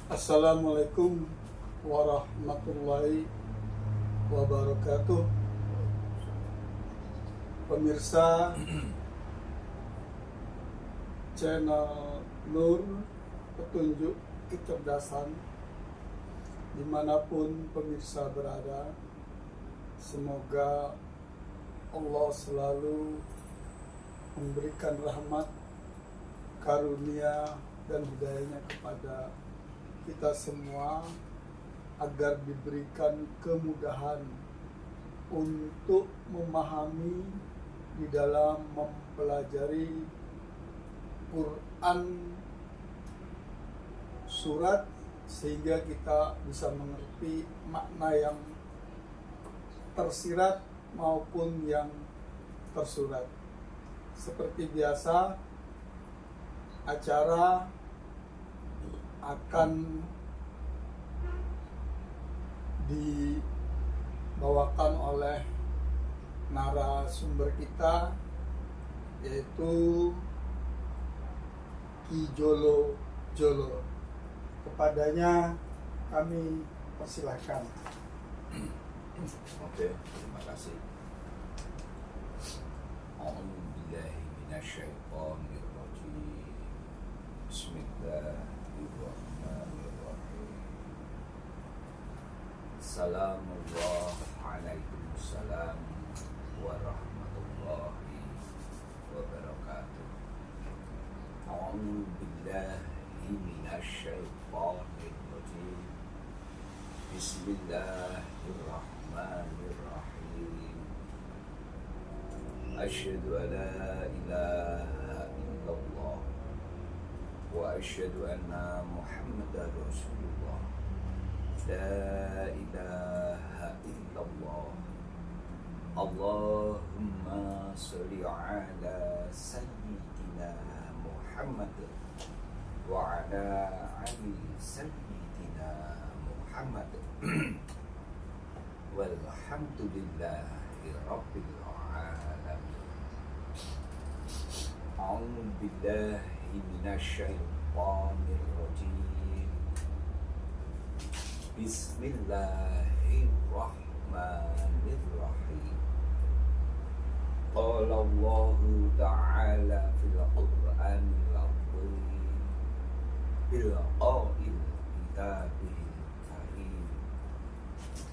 Assalamualaikum warahmatullahi wabarakatuh. Pemirsa channel Nur Petunjuk Kecerdasan, dimanapun pemirsa berada, semoga Allah selalu memberikan rahmat, karunia, dan hidayahnya kepada kita semua agar diberikan kemudahan untuk memahami di dalam mempelajari Quran surat, sehingga kita bisa mengerti makna yang tersirat maupun yang tersurat. Seperti biasa, acara akan dibawakan oleh narasumber kita, yaitu Ki Jolo Jolo. Kepadanya kami persilahkan. Oke, terima kasih. A'udzubillahi minasyaitonirrajim. Bismillahirrahmanirrahim. Assalamualaikum warahmatullahi wabarakatuh. A'udzubillahi minasyaitonirrajim. Bismillahirrahmanirrahim. Asyhadu an la ilaha illallah wa asyhadu anna Muhammadar Rasulullah. La ilaha illallah. Allahumma sholli ala sayyidina Muhammad wa ala ali sayyidina Muhammad. Walhamdulillahi rabbil alamin. A'udzu billahi minasyaitonir rajim. Bismillahirrahmanirrahim. Qala Allahu ta'ala fil Qur'anil azim bil qail kitabil karim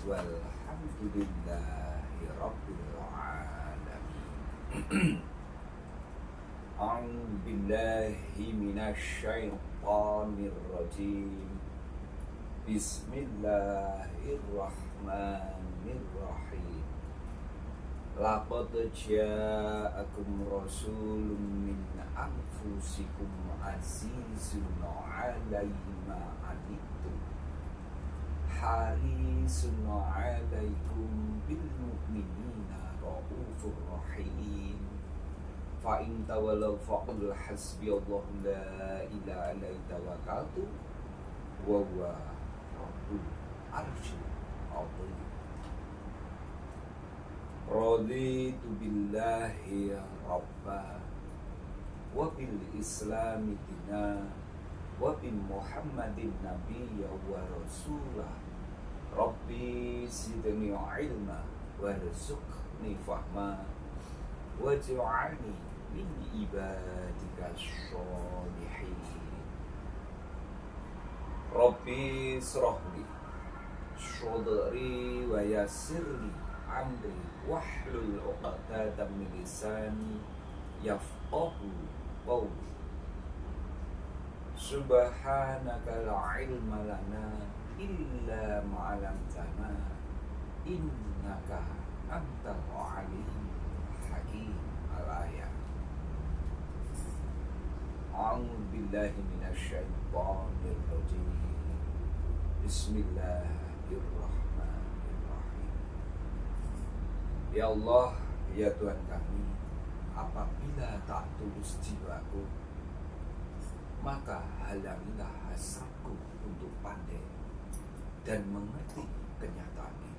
walhamdulillahi rabbil alamin. A'udzu billahi minasyaitonir rajim. Bismillahirrahmanirrahim. Laqad ja'akum rasulun min anfusikum azizun 'alaihi ma 'anittum harisun 'alaikum bil mu'minina raufur rahim. Fa in tawallaw faqul hasbiyallahu la ilaha illa huwa tawakkaltu wa huwa rabbul arsyil 'azim. Raditu billahi rabba wa bil islami dina wa bin muhammadin nabiyya wa rasulah. Rabbi zidni ilma warzuqni fahma waj'alni min ibadika sholihin. Rabbi shrahli sadri wa yassirli amri wahlul 'uqdatam min lisani yafqahu qawli. Subhanaka la ilma lana illa ma 'allamtana innaka antal alimul hakim. Al-ayat. A'udzu billahi minasyaitonir rajim. Bismillahirrahmanirrahim. Ya Allah, ya Tuhan kami, apabila tak tulus jiwaku, maka halangilah hasratku untuk pandai dan mengerti kenyataan ini.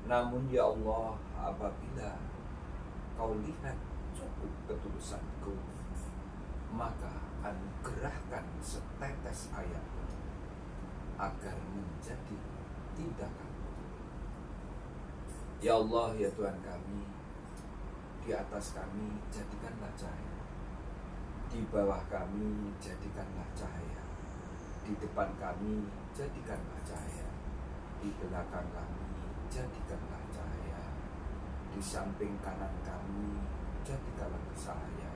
Namun ya Allah, apabila Kau lihat cukup ketulusanku, maka anugerahkan setetes air agar menjadi tindakan. Ya Allah, ya Tuhan kami, di atas kami jadikanlah cahaya, di bawah kami jadikanlah cahaya, di depan kami jadikanlah cahaya, di belakang kami jadikanlah cahaya, di samping kanan kami jadikanlah cahaya,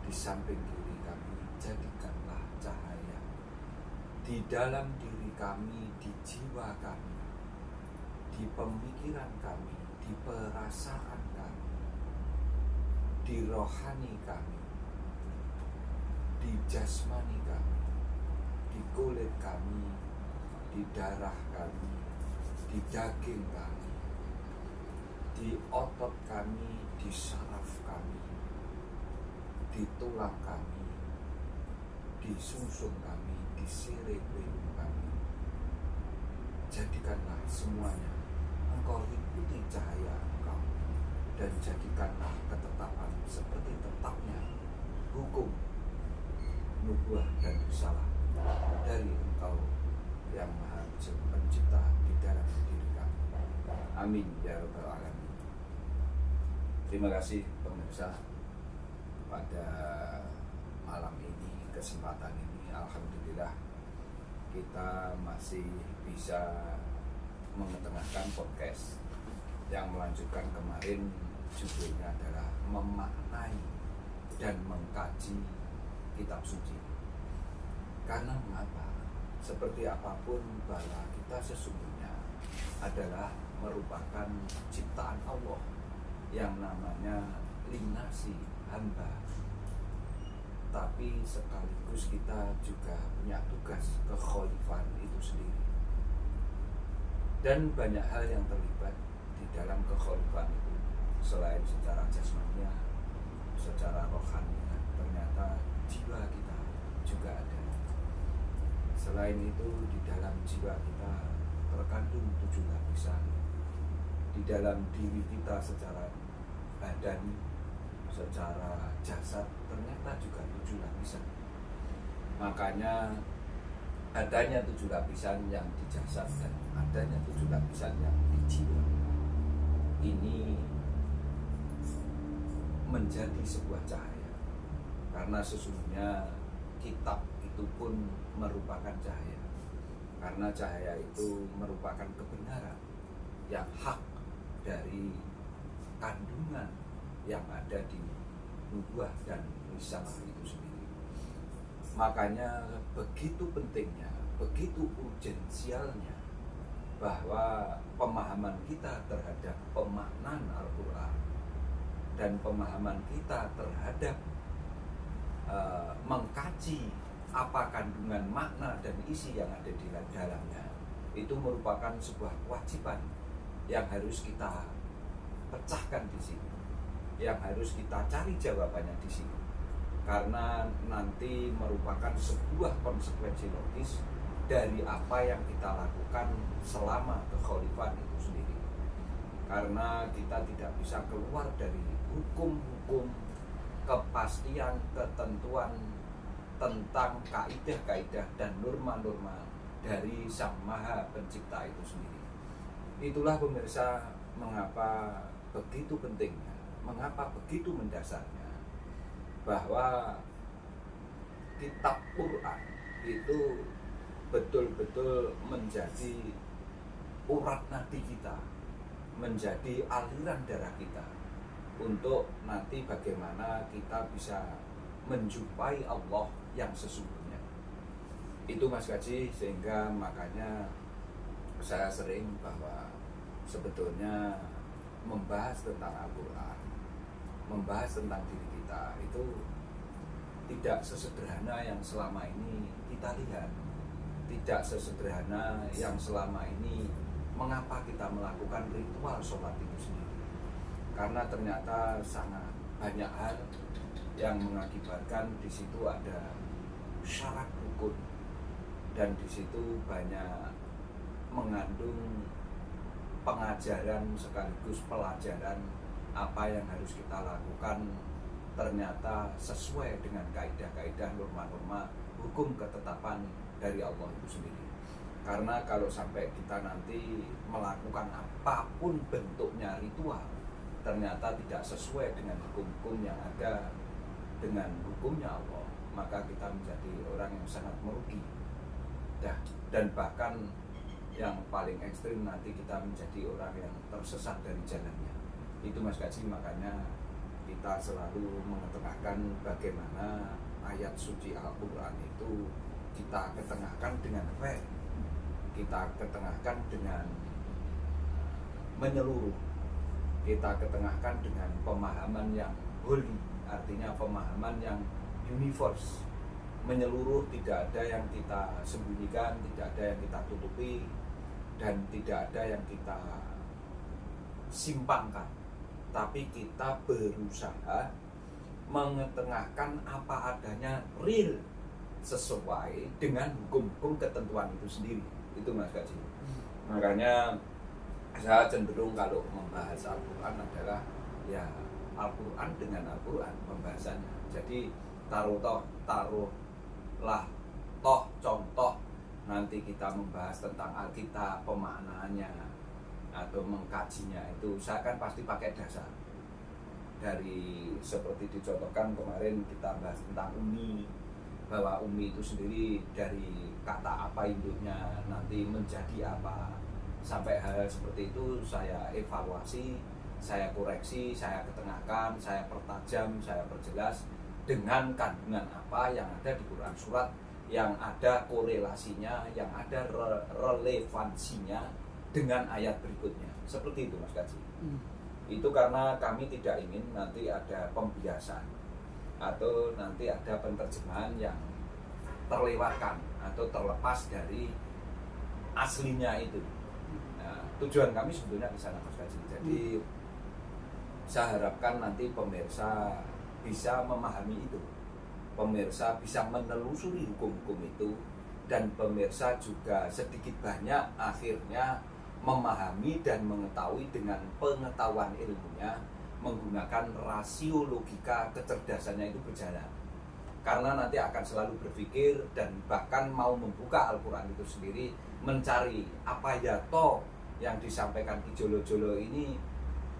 di samping kiri kami jadikanlah cahaya, di dalam diri kami, di jiwa kami, di pemikiran kami, di perasaan kami, di rohani kami, di jasmani kami, di kulit kami, di darah kami, di daging kami, di otot kami, di saraf kami, di tulang kami, di sumsum kami, di cerebellum kami. Jadikanlah semuanya Engkau liputi cahaya Engkau, dan jadikanlah ketetapan seperti tetapnya hukum, nubuah dan risalah dari Engkau yang Maha Pencipta di dalam diri kami. Amin ya rabbal alamin. Terima kasih pemirsa, pada malam ini, kesempatan ini, alhamdulillah kita masih bisa mengetengahkan podcast yang melanjutkan kemarin. Judulnya adalah memaknai dan mengkaji kitab suci. Karena mengapa? Seperti apapun bahwa kita sesungguhnya adalah merupakan ciptaan Allah yang namanya linasi hamba, tapi sekaligus kita juga punya tugas kekhalifan itu sendiri. Dan banyak hal yang terlibat di dalam kekhalifan itu, selain secara jasmania, secara rohaninya, ternyata jiwa kita juga ada. Selain itu, di dalam jiwa kita terkandung 7 lapisan. Di dalam diri kita secara badan, secara jasad, ternyata juga 7 lapisan. Makanya adanya 7 lapisan yang di jasad dan adanya 7 lapisan yang di jiwa ini menjadi sebuah cahaya. Karena sesungguhnya kitab itu pun merupakan cahaya. Karena cahaya itu merupakan kebenaran yang hak dari kandungan yang ada di nubuah dan risalah itu sendiri. Makanya begitu pentingnya, begitu urgensialnya bahwa pemahaman kita terhadap pemaknaan Al-Quran dan pemahaman kita terhadap mengkaji apa kandungan makna dan isi yang ada di dalamnya itu merupakan sebuah kewajiban yang harus kita pecahkan di sini, yang harus kita cari jawabannya di sini, karena nanti merupakan sebuah konsekuensi logis dari apa yang kita lakukan selama kekhalifan itu sendiri. Karena kita tidak bisa keluar dari hukum-hukum, kepastian, ketentuan tentang kaidah-kaidah dan norma-norma dari Sang Maha Pencipta itu sendiri. Itulah pemirsa mengapa begitu pentingnya, mengapa begitu mendasarnya bahwa kitab Quran itu betul-betul menjadi urat nadi kita, menjadi aliran darah kita untuk nanti bagaimana kita bisa menjumpai Allah yang sesungguhnya. Itu Mas Kaji, sehingga makanya saya sering bahwa sebetulnya membahas tentang Al-Quran, membahas tentang diri kita itu tidak sesederhana yang selama ini kita lihat, tidak sesederhana yang selama ini mengapa kita melakukan ritual sholat itu sendiri. Karena ternyata sangat banyak hal yang mengakibatkan di situ ada syarat rukun, dan di situ banyak mengandung pengajaran sekaligus pelajaran apa yang harus kita lakukan ternyata sesuai dengan kaidah-kaidah, norma-norma, hukum ketetapan dari Allah itu sendiri. Karena kalau sampai kita nanti melakukan apapun bentuknya ritual, ternyata tidak sesuai dengan hukum-hukum yang ada, dengan hukumnya Allah, maka kita menjadi orang yang sangat merugi. Dan bahkan yang paling ekstrim nanti kita menjadi orang yang tersesat dari jalannya. Itu Mas Kaji, makanya kita selalu mengetengahkan bagaimana ayat suci Al-Quran itu kita ketengahkan dengan fair, kita ketengahkan dengan menyeluruh, kita ketengahkan dengan pemahaman yang holy, artinya pemahaman yang universe, menyeluruh, tidak ada yang kita sembunyikan, tidak ada yang kita tutupi, dan tidak ada yang kita simpangkan, tapi kita berusaha mengetengahkan apa adanya real sesuai dengan hukum-hukum ketentuan itu sendiri. Itu Mas Kaji. Makanya saya cenderung kalau membahas Al-Quran adalah ya Al-Quran dengan Al-Quran pembahasannya. Jadi taruhlah contoh nanti kita membahas tentang Alkitab, pemaknaannya atau mengkajinya, itu saya kan pasti pakai dasar dari seperti dicontohkan kemarin kita bahas tentang umi, bahwa umi itu sendiri dari kata apa induknya nanti menjadi apa, sampai hal seperti itu saya evaluasi, saya koreksi, saya ketengahkan, saya pertajam, saya perjelas dengan kandungan apa yang ada di Quran, surat yang ada korelasinya, yang ada relevansinya dengan ayat berikutnya. Seperti itu Mas Kaji. Itu karena kami tidak ingin nanti ada pembiasan atau nanti ada penerjemahan yang terlewatkan atau terlepas dari aslinya itu. Nah, tujuan kami sebetulnya di sana Mas Kaji. Jadi saya harapkan nanti pemirsa bisa memahami itu, pemirsa bisa menelusuri hukum-hukum itu, dan pemirsa juga sedikit banyak akhirnya memahami dan mengetahui dengan pengetahuan ilmunya, menggunakan rasio logika kecerdasannya itu berjalan. Karena nanti akan selalu berpikir dan bahkan mau membuka Al-Quran itu sendiri, mencari apa ya toh yang disampaikan Ki Jolo-Jolo ini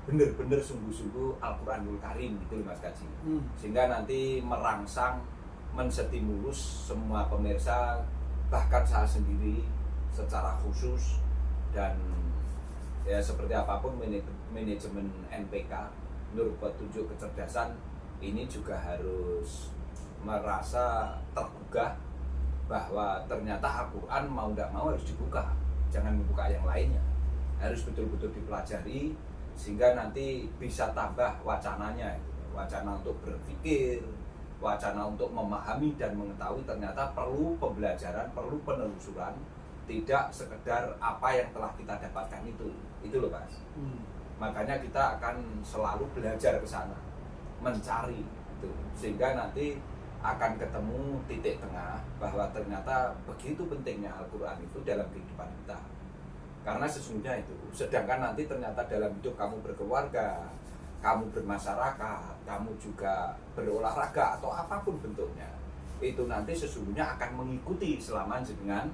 benar-benar sungguh-sungguh Al-Quranul Karim, gitu Mas Kaji. Sehingga nanti merangsang, menstimulus semua pemirsa, bahkan saya sendiri secara khusus, dan ya seperti apapun manajemen NPK menurut petunjuk kecerdasan ini juga harus merasa tergugah bahwa ternyata Al-Quran mau tidak mau harus dibuka, jangan membuka yang lainnya, harus betul-betul dipelajari sehingga nanti bisa tambah wacananya, wacana untuk berpikir, wacana untuk memahami dan mengetahui. Ternyata perlu pembelajaran, perlu penelusuran, tidak sekedar apa yang telah kita dapatkan itu loh Mas. Makanya kita akan selalu belajar ke sana, mencari itu, sehingga nanti akan ketemu titik tengah bahwa ternyata begitu pentingnya Al-Quran itu dalam kehidupan kita. Karena sesungguhnya itu, sedangkan nanti ternyata dalam hidup kamu berkeluarga, kamu bermasyarakat, kamu juga berolahraga atau apapun bentuknya, itu nanti sesungguhnya akan mengikuti selama dengan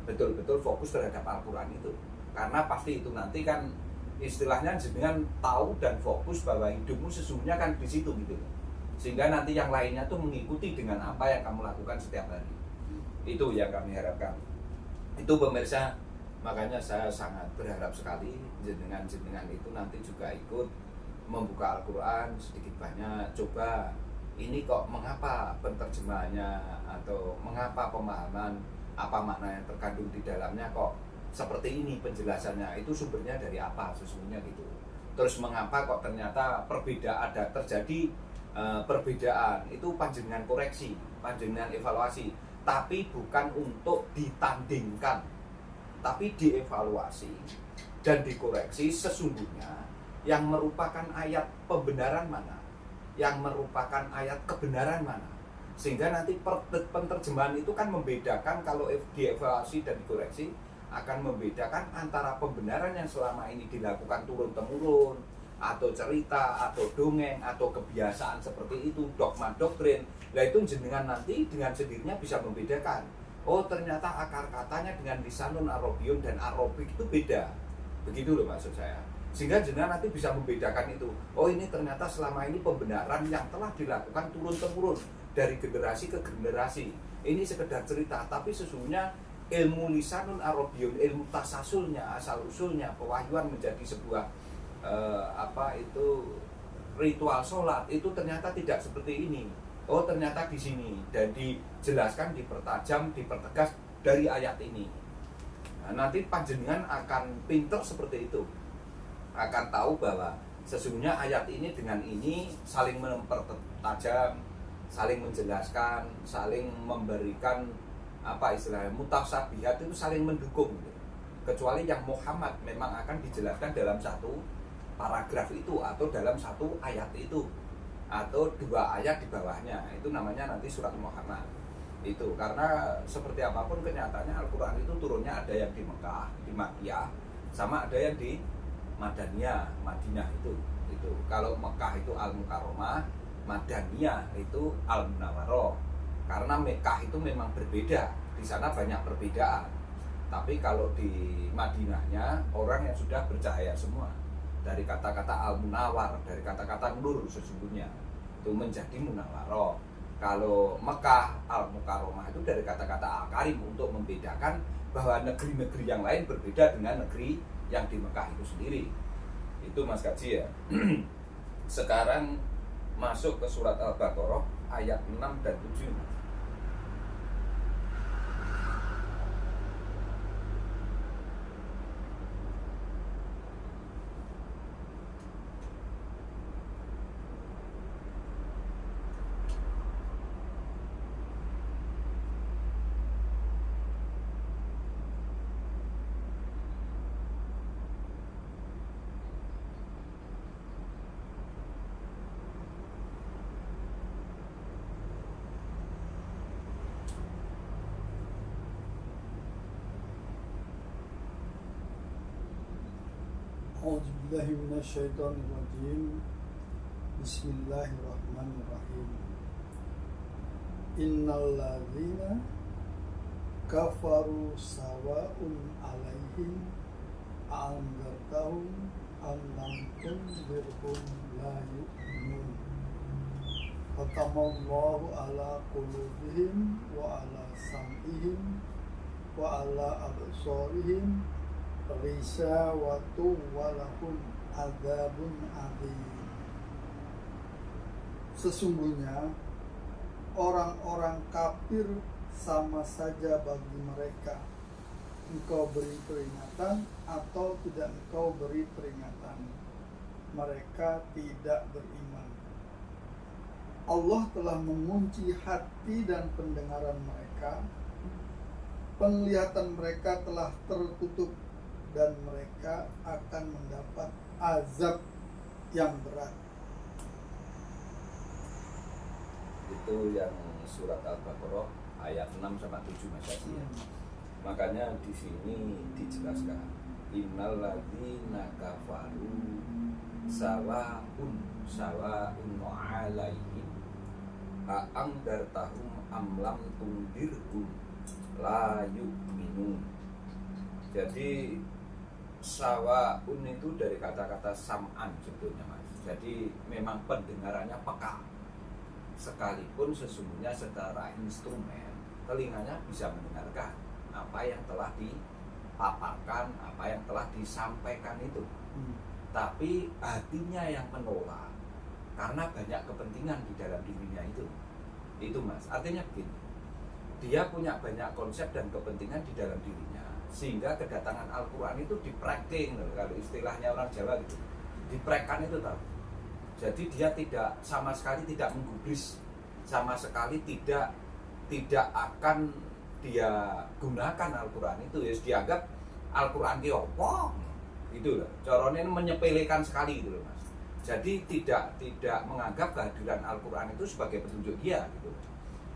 betul-betul fokus terhadap Al-Quran itu. Karena pasti itu nanti kan istilahnya jenengan tahu dan fokus bahwa hidupmu sesungguhnya kan di situ gitu. Sehingga nanti yang lainnya tuh mengikuti dengan apa yang kamu lakukan setiap hari. Itu yang kami harapkan. Itu pemirsa, makanya saya sangat berharap sekali jenengan itu nanti juga ikut membuka Al-Quran sedikit banyak. Coba ini kok mengapa penerjemahannya atau mengapa pemahaman apa makna yang terkandung di dalamnya kok seperti ini penjelasannya, itu sumbernya dari apa sesungguhnya gitu. Terus mengapa kok ternyata perbedaan ada terjadi perbedaan, itu panjenengan koreksi, panjenengan evaluasi, tapi bukan untuk ditandingkan, tapi dievaluasi dan dikoreksi sesungguhnya yang merupakan ayat pembenaran mana, yang merupakan ayat kebenaran mana. Sehingga nanti penerjemahan itu kan membedakan, kalau dievaluasi dan dikoreksi akan membedakan antara pembenaran yang selama ini dilakukan turun-temurun, atau cerita, atau dongeng, atau kebiasaan seperti itu, dogma doktrin. Nah itu jenengan nanti dengan sendirinya bisa membedakan. Oh ternyata akar katanya dengan lisanun Arabiyun dan Arabik itu beda. Begitu loh maksud saya. Sehingga jenengan nanti bisa membedakan itu. Oh ini ternyata selama ini pembenaran yang telah dilakukan turun-temurun dari generasi ke generasi. Ini sekedar cerita, tapi sesungguhnya ilmu lisanun Arabiyun, ilmu tasasulnya, asal usulnya, pewahyuan menjadi sebuah ritual sholat itu ternyata tidak seperti ini. Oh ternyata di sini dan dijelaskan, dipertajam, dipertegas dari ayat ini. Nah, nanti panjenengan akan pinter seperti itu, akan tahu bahwa sesungguhnya ayat ini dengan ini saling mempertajam, saling menjelaskan, saling memberikan istilahnya mutasabihat itu saling mendukung gitu. Kecuali yang Muhammad memang akan dijelaskan dalam satu paragraf itu atau dalam satu ayat itu atau dua ayat di bawahnya, itu namanya nanti surat Muhammad. Itu karena seperti apapun kenyataannya Al-Quran itu turunnya ada yang di Mekah, di Makkiyah, sama ada yang di Madaniyah, Madinah itu. Kalau Mekah itu Al-Mukarramah, Madaniyah itu Al-Munawwarah. Karena Mekah itu memang berbeda, di sana banyak perbedaan. Tapi kalau di Madinahnya orang yang sudah bercahaya semua. Dari kata-kata al-munawar, dari kata-kata nur sesungguhnya itu menjadi munawwarah. Kalau Mekah al-mukarramah itu dari kata-kata al-karim untuk membedakan bahwa negeri-negeri yang lain berbeda dengan negeri yang di Mekah itu sendiri. Itu Mas Kaji ya. Sekarang masuk ke surat Al-Baqarah ayat 6 dan 7. A'udzubillahi minasyaitonirrajim. Bismillahirrahmanirrahim. Innal ladzina kafaru sawa'un 'alaihim a'anzartahum am lam tunzirhum la yu'minun. Khatamallahu ala qulubihim wa ala sam'ihim wa ala absarihim risawatu walahum adzabun adzim. Sesungguhnya orang-orang kafir sama saja bagi mereka, engkau beri peringatan atau tidak engkau beri peringatan, mereka tidak beriman. Allah telah mengunci hati dan pendengaran mereka, penglihatan mereka telah tertutup, dan mereka akan mendapat azab yang berat. Itu yang surat Al-Baqarah ayat 6 sama 7 Mas Yasi. Makanya di sini dijelaskan innal ladzina kafaru sawa'un 'alaihim a'andartahum am lam tundirhum la yu'minun. Jadi sawa'un itu dari kata-kata sam'an sebetulnya Mas. Jadi memang pendengarannya peka. Sekalipun sesungguhnya secara instrumen telinganya bisa mendengarkan apa yang telah dipaparkan, apa yang telah disampaikan itu. Tapi hatinya yang menolak karena banyak kepentingan di dalam dirinya itu. Itu Mas. Artinya begini. Dia punya banyak konsep dan kepentingan di dalam dirinya, sehingga kedatangan Al-Quran itu diprakting, kalau istilahnya orang Jawa gitu, diprekkan itu tahu. Jadi dia tidak sama sekali tidak menggubris, sama sekali tidak akan dia gunakan Al-Quran itu, ya dianggap Al-Quran ki opo gitu loh. Caranya menyepelekan sekali gitu loh Mas. Jadi tidak menganggap kehadiran Al-Quran itu sebagai petunjuk dia gitu.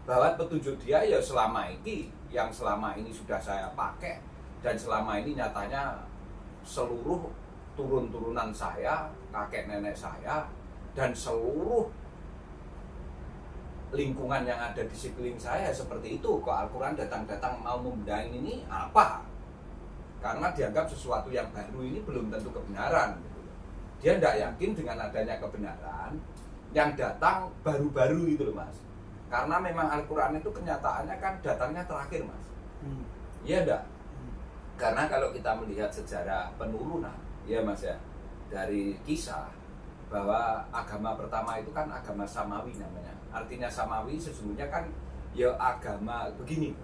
Bahwa petunjuk dia ya selama ini, yang selama ini sudah saya pakai, dan selama ini nyatanya seluruh turun-turunan saya, kakek nenek saya, dan seluruh lingkungan yang ada di sekeliling saya seperti itu, kok Al-Quran datang-datang mau membedain ini apa? Karena dianggap sesuatu yang baru ini belum tentu kebenaran gitu. Dia tidak yakin dengan adanya kebenaran yang datang baru-baru gitu loh Mas. Karena memang Al-Quran itu kenyataannya kan datangnya terakhir Mas. Iya enggak? Karena kalau kita melihat sejarah penurunan ya Mas ya, dari kisah bahwa agama pertama itu kan agama Samawi namanya. Artinya Samawi sesungguhnya kan ya agama begini.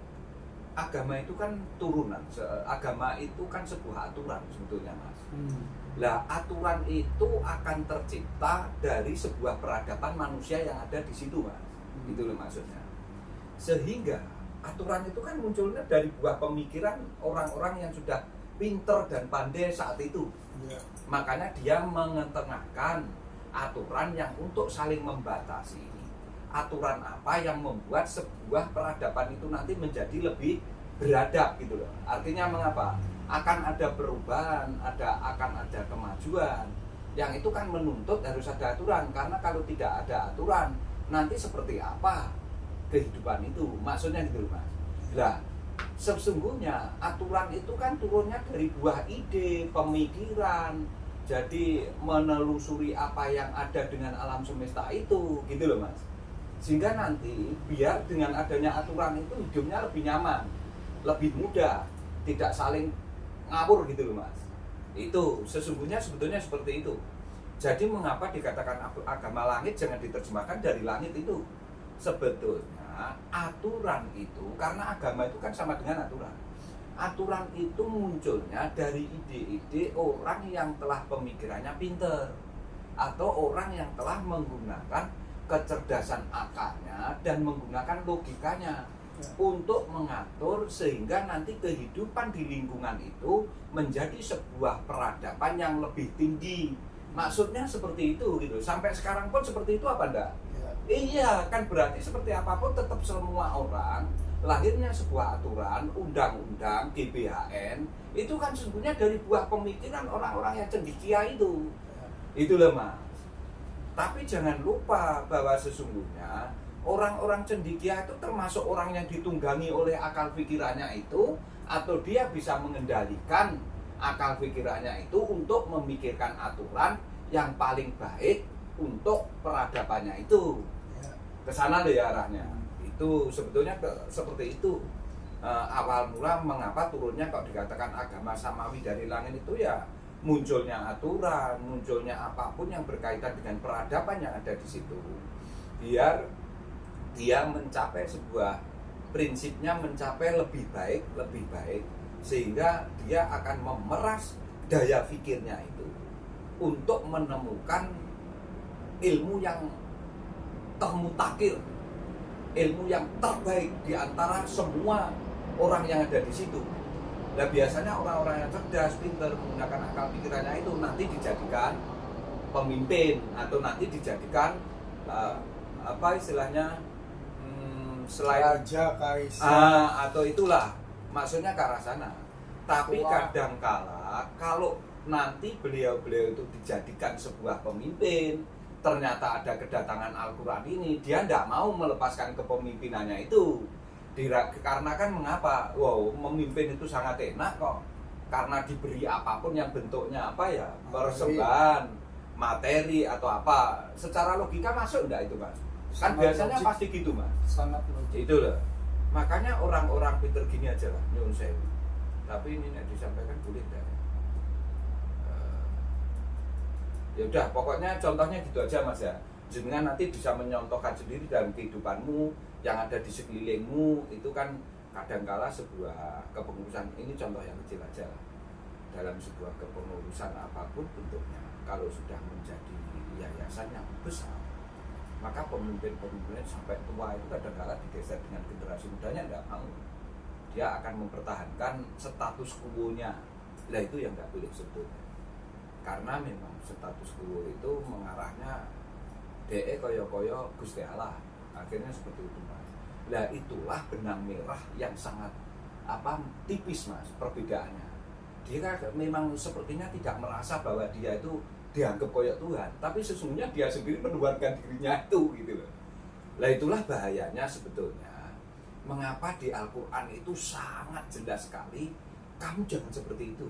Agama itu kan turunan. Agama itu kan sebuah aturan sebetulnya Mas. Lah aturan itu akan tercipta dari sebuah peradaban manusia yang ada di situ Mas. Itu loh maksudnya. Sehingga aturan itu kan munculnya dari buah pemikiran orang-orang yang sudah pinter dan pandai saat itu. Makanya dia mengetengahkan aturan yang untuk saling membatasi. Aturan apa yang membuat sebuah peradaban itu nanti menjadi lebih beradab gitu loh. Artinya mengapa? Akan ada perubahan, akan ada kemajuan. Yang itu kan menuntut harus ada aturan. Karena kalau tidak ada aturan, nanti seperti apa kehidupan itu? Maksudnya gitu loh Mas. Lah, sesungguhnya aturan itu kan turunnya dari buah ide, pemikiran. Jadi menelusuri apa yang ada dengan alam semesta itu, gitu loh Mas. Sehingga nanti biar dengan adanya aturan itu hidupnya lebih nyaman, lebih mudah, tidak saling ngawur gitu loh Mas. Itu sesungguhnya sebetulnya seperti itu. Jadi mengapa dikatakan agama langit jangan diterjemahkan dari langit itu? Sebetulnya aturan itu, karena agama itu kan sama dengan aturan. Aturan itu munculnya dari ide-ide orang yang telah pemikirannya pinter, atau orang yang telah menggunakan kecerdasan akalnya dan menggunakan logikanya untuk mengatur sehingga nanti kehidupan di lingkungan itu menjadi sebuah peradaban yang lebih tinggi. Maksudnya seperti itu gitu. Sampai sekarang pun seperti itu apa enggak? Iya, kan berarti seperti apapun tetap semua orang lahirnya sebuah aturan, undang-undang, GBHN itu kan sebenarnya dari buah pemikiran orang-orang yang cendekia itu. Itulah Mas. Tapi jangan lupa bahwa sesungguhnya orang-orang cendekia itu termasuk orang yang ditunggangi oleh akal pikirannya itu, atau dia bisa mengendalikan akal pikirannya itu untuk memikirkan aturan yang paling baik untuk peradabannya itu. Kesana deh arahnya. Itu sebetulnya seperti itu. Awal mula mengapa turunnya kok dikatakan agama samawi dari langit itu ya munculnya aturan, munculnya apapun yang berkaitan dengan peradaban yang ada di situ. Biar dia mencapai sebuah prinsipnya mencapai lebih baik sehingga dia akan memeras daya pikirnya itu untuk menemukan ilmu yang termutakhir, ilmu yang terbaik di antara semua orang yang ada di situ. Nah biasanya orang-orang yang cerdas, pintar menggunakan akal pikirannya itu nanti dijadikan pemimpin atau nanti dijadikan apa istilahnya selain raja, kaisar, atau itulah maksudnya ke arah sana. Tapi kadangkala kalau nanti beliau-beliau itu dijadikan sebuah pemimpin, ternyata ada kedatangan Al-Quran ini, dia tidak mau melepaskan kepemimpinannya itu. Karena kan mengapa? Wow, memimpin itu sangat enak kok. Karena diberi apapun yang bentuknya apa ya, persembahan, materi atau apa. Secara logika masuk enggak itu Mas? Kan biasanya logik. Pasti gitu Mas. Sangat logik. Itu loh. Makanya orang-orang pinter gini aja lah, nyuwun sewu. Tapi ini yang disampaikan boleh enggak? Ya udah, pokoknya contohnya gitu aja Mas ya. Jenengan nanti bisa menyontohkan sendiri dalam kehidupanmu yang ada di sekelilingmu. Itu kan kadangkala sebuah kepengurusan, ini contoh yang kecil aja lah. Dalam sebuah kepengurusan apapun bentuknya, kalau sudah menjadi yayasan yang besar, maka pemimpin-pemimpin sampai tua itu kadangkala digeser dengan generasi mudanya tidak mau. Dia akan mempertahankan status quo-nya. Nah itu yang tidak boleh sebetulnya. Karena memang status quo itu mengarahnya DE koyo-koyo Gusti Allah. Akhirnya seperti itu Mas. Nah itulah benang merah yang sangat tipis Mas perbedaannya. Dia kan memang sepertinya tidak merasa bahwa dia itu dianggap koyo Tuhan, tapi sesungguhnya dia sendiri menuhankan dirinya itu gitu loh. Lah itulah bahayanya sebetulnya. Mengapa di Al-Quran itu sangat jelas sekali, kamu jangan seperti itu.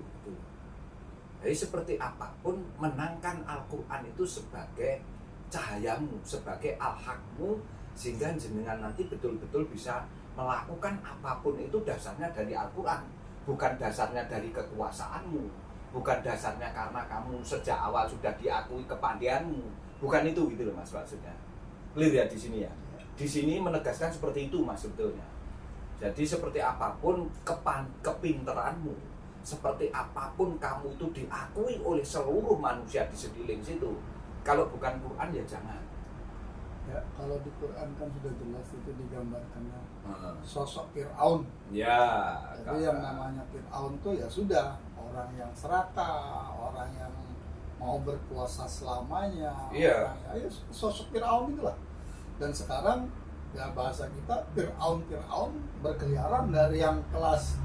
Jadi seperti apapun, menangkan Al-Quran itu sebagai cahayamu, sebagai al-hakmu, sehingga jenengan nanti betul-betul bisa melakukan apapun itu dasarnya dari Al-Quran, bukan dasarnya dari kekuasaanmu, bukan dasarnya karena kamu sejak awal sudah diakui kepandaianmu, bukan itu gitu loh Mas maksudnya. Clear ya di sini ya. Di sini menegaskan seperti itu Mas sebetulnya. Jadi seperti apapun kepinteranmu, seperti apapun kamu itu diakui oleh seluruh manusia di sekeliling situ. Kalau bukan Quran ya jangan. Ya, kalau di Quran kan sudah jelas itu digambarkannya sosok Fir'aun. Ya. Jadi yang namanya Fir'aun tuh ya sudah orang yang serakah, orang yang mau berkuasa selamanya. Iya. Orang, ya sosok Fir'aun itulah. Dan sekarang ya bahasa kita Fir'aun berkeliaran dari yang kelas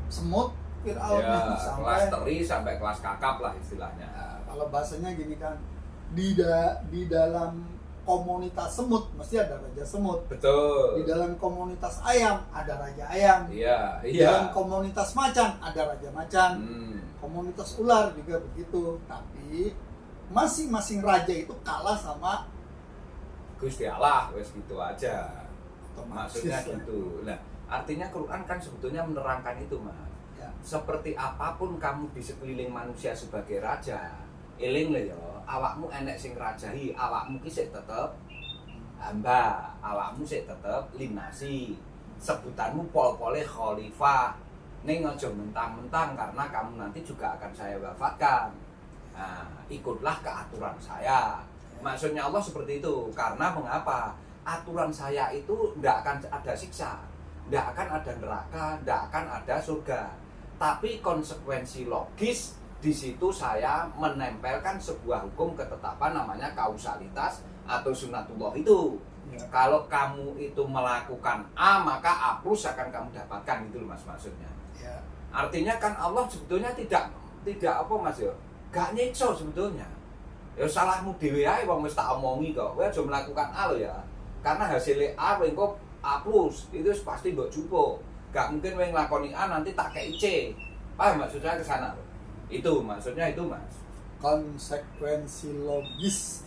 semut Fir'aun Ya, sampai kelas teri sampai kelas kakap lah istilahnya. Nah, kalau bahasanya gini kan, di dalam komunitas semut mesti ada raja semut. Betul. Di dalam komunitas ayam ada raja ayam. Iya, Di iya. dalam komunitas macan ada raja macan. Komunitas ular juga begitu. Tapi masing-masing raja itu kalah sama Gusti Allah, wes gitu aja. otomatis. Maksudnya gitu. Nah, artinya Quran kan sebetulnya menerangkan itu, Mas. Ya. Seperti apapun kamu di sekeliling manusia sebagai raja, eling lho ya, awakmu enek sing rajahi, awakmu ki sik tetep hamba, awakmu sik tetep linasi. Sebutanmu pol-pole khalifah. Ning aja mentang-mentang karena kamu nanti juga akan saya wafatkan. Nah, ikutlah ke aturan saya. Maksudnya Allah seperti itu. Karena mengapa? Aturan saya itu tidak akan ada siksa, tidak akan ada neraka, tidak akan ada surga. Tapi konsekuensi logis di situ saya menempelkan sebuah hukum ketetapan namanya kausalitas atau sunatullah itu. Ya. Kalau kamu itu melakukan A, maka A plus akan kamu dapatkan, gitu loh Mas maksudnya. Ya. Artinya kan Allah sebetulnya tidak apa Mas ya, gak nyiksa sebetulnya. Ya salahmu dhewe ae wong wis tak omongi kok. Kowe aja melakukan A lho ya. Karena hasilnya A engko A plus, itu pasti mbok jupuk. Gak mungkin kowe nglakoni A nanti tak kei C. Paham maksud saya ke sana loh. Itu maksudnya itu Mas. Konsekuensi logis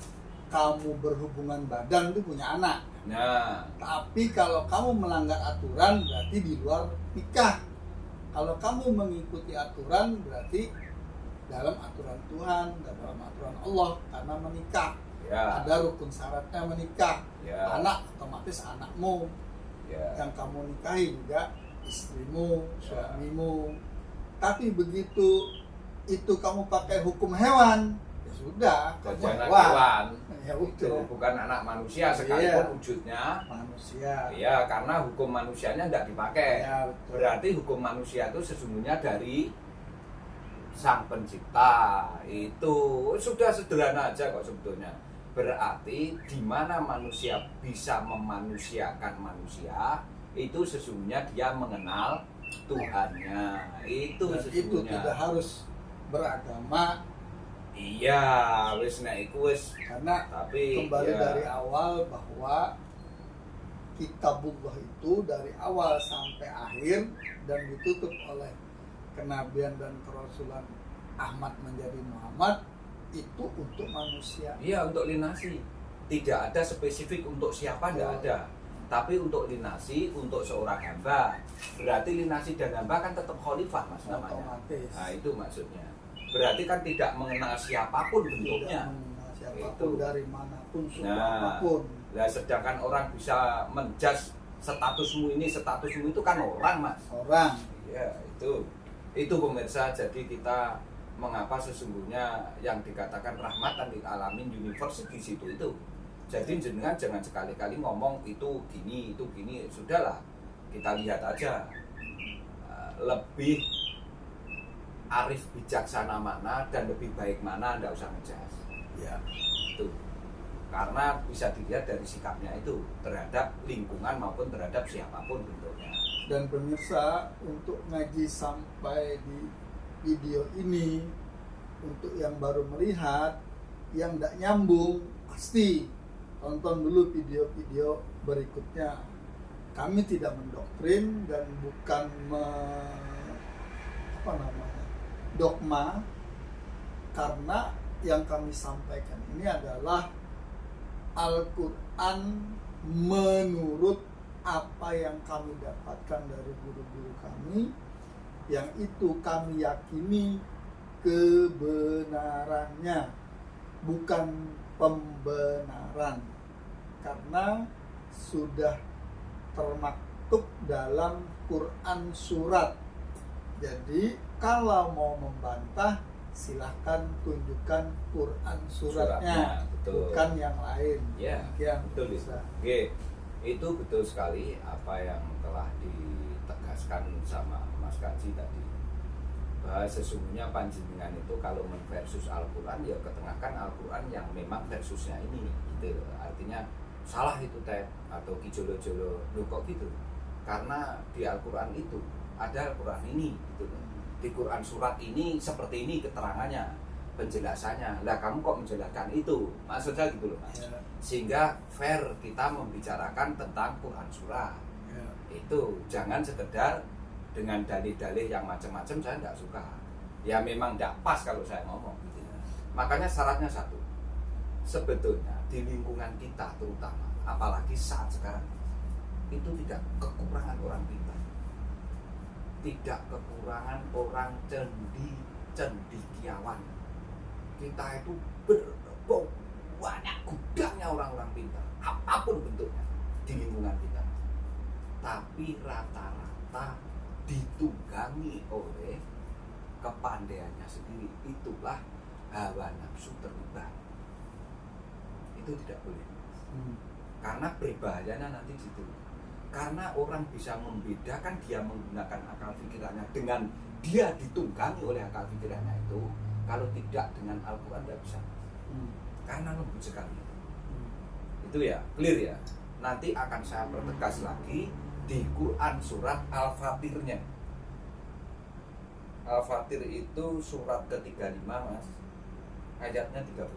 kamu berhubungan badan itu punya anak. Nah, Tapi kalau kamu melanggar aturan berarti di luar nikah. Kalau kamu mengikuti aturan berarti dalam aturan Tuhan, dalam aturan Allah karena menikah. ya, Ada rukun syaratnya menikah. ya, Anak otomatis anakmu. ya. Yang kamu nikahi juga istrimu, Ya. suamimu. Tapi begitu itu kamu pakai hukum hewan, ya sudah, kamu Jadi anak hewan. hewan Ya itu udah, bukan anak manusia sekalipun Iya. wujudnya. manusia. Ya, karena hukum manusianya tidak dipakai. Ya, betul. Berarti hukum manusia itu sesungguhnya dari Sang Pencipta. Itu sudah sederhana aja kok sebetulnya. Berarti di mana manusia bisa memanusiakan manusia, itu sesungguhnya dia mengenal Tuhannya. Itu Dan itu sesungguhnya. tidak harus beragama, Iya, wis nek iku wis, karena tapi kembali ya, dari awal bahwa kitabullah itu dari awal sampai akhir dan ditutup oleh kenabian dan kerasulan Ahmad menjadi Muhammad itu untuk manusia. iya untuk linasi. Tidak ada spesifik untuk siapa, tidak ada. Tapi untuk linasi, untuk seorang hamba. Berarti linasi dan hamba kan tetap khalifah Mas namanya. Otomatis. Nah itu maksudnya. Berarti kan tidak mengenal siapapun Tidak bentuknya. mengenal siapapun Itu. dari manapun suku Nah, apapun. Lah sedangkan orang bisa menjudge statusmu ini, statusmu itu kan orang Mas. Orang. Ya itu. Itu pemirsa, jadi kita mengapa sesungguhnya yang dikatakan rahmatan lil alamin universe di situ itu. Jadi jenengan jangan sekali-kali ngomong itu gini, sudahlah. Kita lihat aja lebih arif bijaksana mana dan lebih baik mana, ndak usah ngejudge. Ya. Itu. Karena bisa dilihat dari sikapnya itu terhadap lingkungan maupun terhadap siapapun bentuknya. Dan pemirsa, untuk ngaji sampai di video ini, untuk yang baru melihat, yang tidak nyambung, pasti tonton dulu video-video berikutnya. Kami tidak mendoktrin dan bukan dogma, karena yang kami sampaikan ini adalah Al-Quran menurut apa yang kami dapatkan dari guru-guru kami, yang itu kami yakini kebenarannya, bukan pembenaran, karena sudah termaktub dalam Quran surat. Jadi kalau mau membantah, silahkan tunjukkan Quran suratnya, betul. Bukan yang lain. Ya, yang betul bisa. Oke, itu betul sekali apa yang telah ditegaskan sama Mas Kaji tadi, bahwa sesungguhnya panjenengan itu kalau versus Al-Quran, ya ketengahkan Al-Quran yang memang versusnya ini gitu. Artinya salah itu Ted atau kijolo-jolo kok gitu, karena di Al-Quran itu ada Al-Quran ini gitu. Di Quran surat ini seperti ini keterangannya, penjelasannya. Lah kamu kok menjelaskan itu? Maksudnya gitu loh Mas. Ya. Sehingga fair kita membicarakan tentang Quran surat. Ya. Itu jangan sekedar dengan dalih-dalih yang macam-macam, saya nggak suka. Ya memang nggak pas kalau saya ngomong gitu. Makanya syaratnya satu. Sebetulnya di lingkungan kita terutama, apalagi saat sekarang, itu tidak kekurangan orang pintar, tidak kekurangan orang cendikiawan. Kita itu banyak gudangnya orang-orang pintar, apapun bentuknya di lingkungan kita. Tapi rata-rata ditunggangi oleh kepandaiannya sendiri. Itulah hawa nafsu terlibat. Itu tidak boleh. Karena berbahayanya nanti situ. Karena orang bisa membedakan dia menggunakan akal pikirannya dengan dia ditunggangi oleh akal pikirannya itu. Kalau tidak dengan Al-Quran tidak bisa. Karena lembut sekali. Itu ya, clear ya. Nanti akan saya pertegas lagi di Quran surat Al-Fatirnya. Al-Fatir itu surat ke-35 Mas. Ayatnya 32.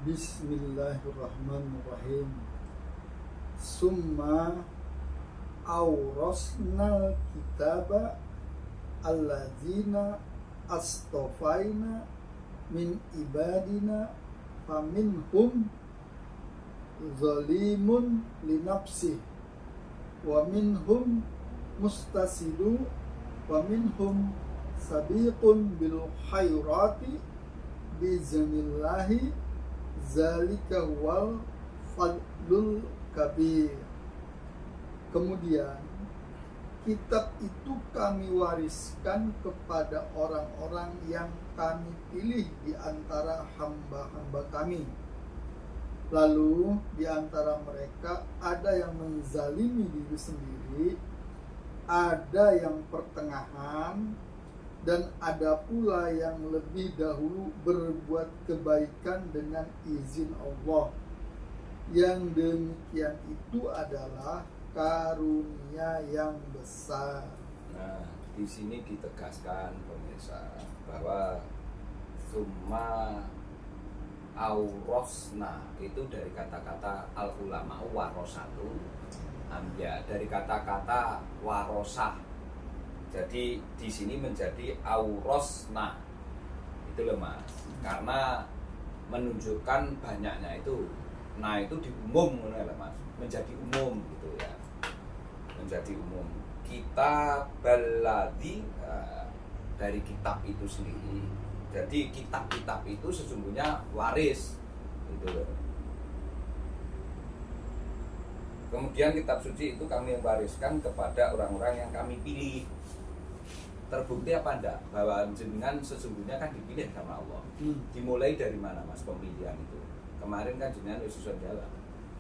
Bismillahirrahmanirrahim. Summa awrasnal kitaba alladzina astofaina min ibadina faminhum zalimun linafsih wa minhum mustasidu wa minhum sabiqun bil khairati biznillahi zalika wal fadlul kabir. Kemudian kitab itu kami wariskan kepada orang-orang yang kami pilih di antara hamba-hamba kami. Lalu di antara mereka ada yang menzalimi diri sendiri, ada yang pertengahan, dan ada pula yang lebih dahulu berbuat kebaikan dengan izin Allah. Yang demikian itu adalah karunia yang besar. Nah, di sini ditegaskan pemirsa bahwa summa aurosna itu dari kata-kata al ulama warosatun amya, dari kata-kata warosah. Jadi di sini menjadi aurosna. Itu loh Mas. Karena menunjukkan banyaknya itu. Nah, itu diumum Mas. Menjadi umum gitu ya. Menjadi umum. Kitab baladi dari kitab itu sendiri. Jadi kitab-kitab itu sesungguhnya waris. Gitu loh. Kemudian kitab suci itu kami wariskan kepada orang-orang yang kami pilih. Terbukti apa enggak bahwa jenengan sesungguhnya kan dipilih sama Allah. Dimulai dari mana Mas pemilihan itu? Kemarin kan jenengan Yesus jalan.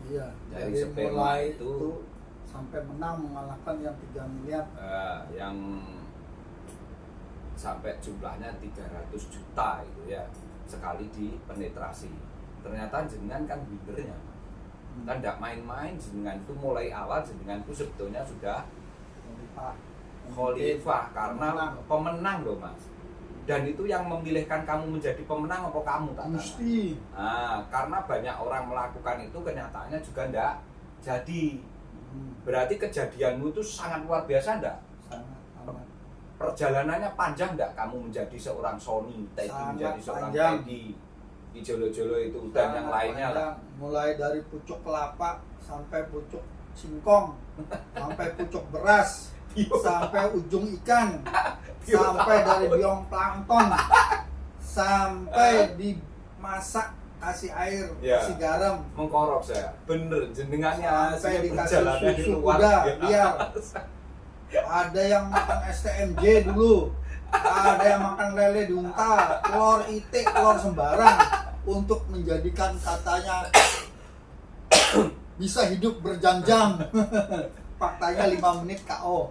Iya, dari mulai itu sampai menang mengalahkan yang 3 miliar. Yang sampai jumlahnya 300 juta itu ya. sekali dipenetrasi. Ternyata jenengan kan bindernya, kan tidak main-main. Jenengan itu mulai awal jenengan itu sebetulnya sudah khalifah karena pemenang loh Mas. Dan itu yang memilihkan kamu menjadi pemenang apa kamu tak? Mesti. Nah, karena banyak orang melakukan itu kenyataannya juga enggak jadi. Berarti kejadianmu itu sangat luar biasa enggak? Sangat amat. Perjalanannya panjang enggak kamu menjadi seorang Sony, Teddy menjadi seorang panjang. Teddy, di Jolo-Jolo itu dan yang lainnya lah. Mulai dari pucuk kelapa sampai pucuk singkong, sampai pucuk beras, sampai ujung ikan, sampai dari biong plankton, sampai dimasak, kasih air, Ya. kasih garam, Mengkorok saya, bener jenengannya sampai dikasih perjalanan susu luar kuda biasa. liar. Ada yang makan STMJ dulu, ada yang makan lele diunta, telur itik, telur sembarang untuk menjadikan katanya bisa hidup berjam-jam. Faktanya 5 menit KO.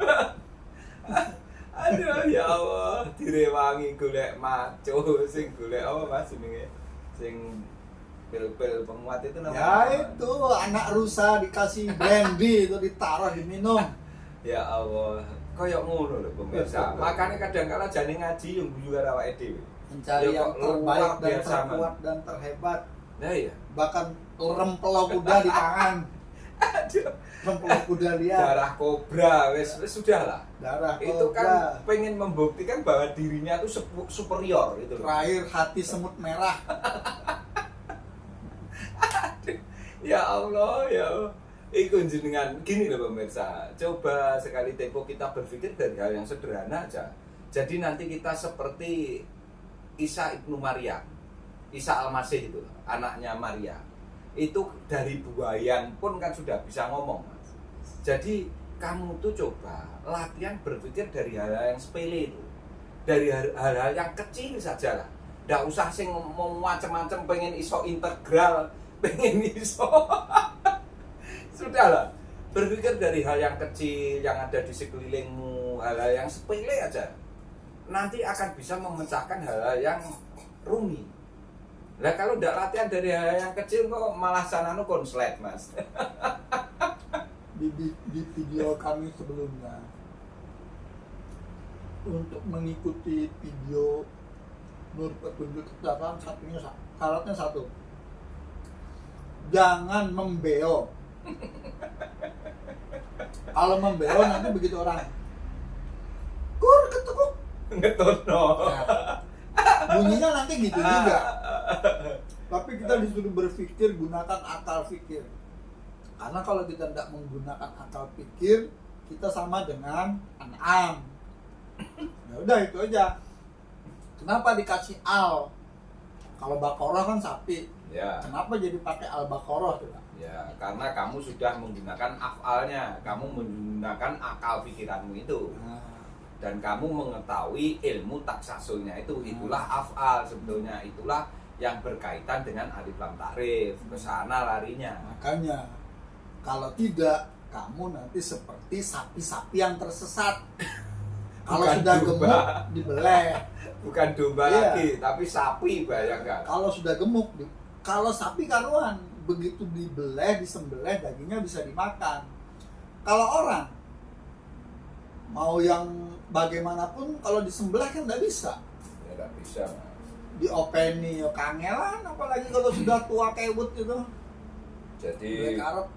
Aduh ya Allah, direwangi golek maco, sing golek apa Mas jenenge? Sing pil-pil penguat itu namanya. Ya itu anak rusa dikasih brandy itu ditaruh diminum. Ya Allah, koyok ngono lho pemirsa. Makanya kadang-kala jane ngaji yang guyu karo awake dhewe. Mencari Ya, yang kok terbaik luar dan biasa, Man. terkuat dan terhebat. Nah iya. Bahkan rempelo kuda di tangan. Aduh, Rempelo kuda liar. darah kobra wis sudah lah. Darah Itu kobra. kan pengen membuktikan bahwa dirinya itu superior gitu loh. Terakhir hati semut merah. Ya Allah, ya Allah. Iku jenengan gini loh pemirsa. Coba sekali tempo kita berpikir dari hal yang sederhana aja. Jadi nanti kita seperti Isa ibnu Maryam, Isa al-Masih itu, anaknya Maria. Itu dari buayan pun kan sudah bisa ngomong, Mas. Jadi kamu tuh coba latihan berpikir dari hal-hal yang sepele itu, dari hal-hal yang kecil saja lah. Nggak usah sing mau macam-macam pengen iso integral, pengen iso. Sudahlah, berpikir dari hal yang kecil yang ada di sekelilingmu, hal-hal yang sepele aja. Nanti akan bisa memecahkan hal-hal yang rumit. Lah kalau tidak latihan dari hal yang kecil kok malah sananu konslet, Mas. Di video kami sebelumnya, untuk mengikuti video Nur Petunjuk Kesetaraan syaratnya satu, jangan membeo. Kalau membeo nanti begitu orang kur ketukuk, Ngetono. bunyinya nanti gitu juga. Tapi kita disuruh berpikir, gunakan akal pikir. Karena kalau kita tidak menggunakan akal pikir, kita sama dengan an'am. Ya udah itu aja. Kenapa dikasih al? Kalau Baqarah kan sapi. Ya. Kenapa jadi pakai al-Baqarah tuh? Ya, karena kamu sudah menggunakan afalnya, kamu menggunakan akal pikiranmu itu. Nah, Dan kamu mengetahui ilmu taksasulnya itu, itulah afal sebetulnya, itulah yang berkaitan dengan alif lam ta'rif, ke sana larinya. makanya kalau tidak, kamu nanti seperti sapi-sapi yang tersesat. Kalau Bukan sudah domba. gemuk dibeleh. Bukan domba Iya. lagi, tapi sapi, bayangkan. Kalau sudah gemuk, kalau sapi karuan, begitu dibeleh, disembelih, dagingnya bisa dimakan. Kalau orang mau yang bagaimanapun, kalau disembelih kan nggak bisa. Ya nggak bisa, Mas. Diopeni, ya kangelan, apalagi kalau sudah tua kewut gitu. Jadi Black Arab.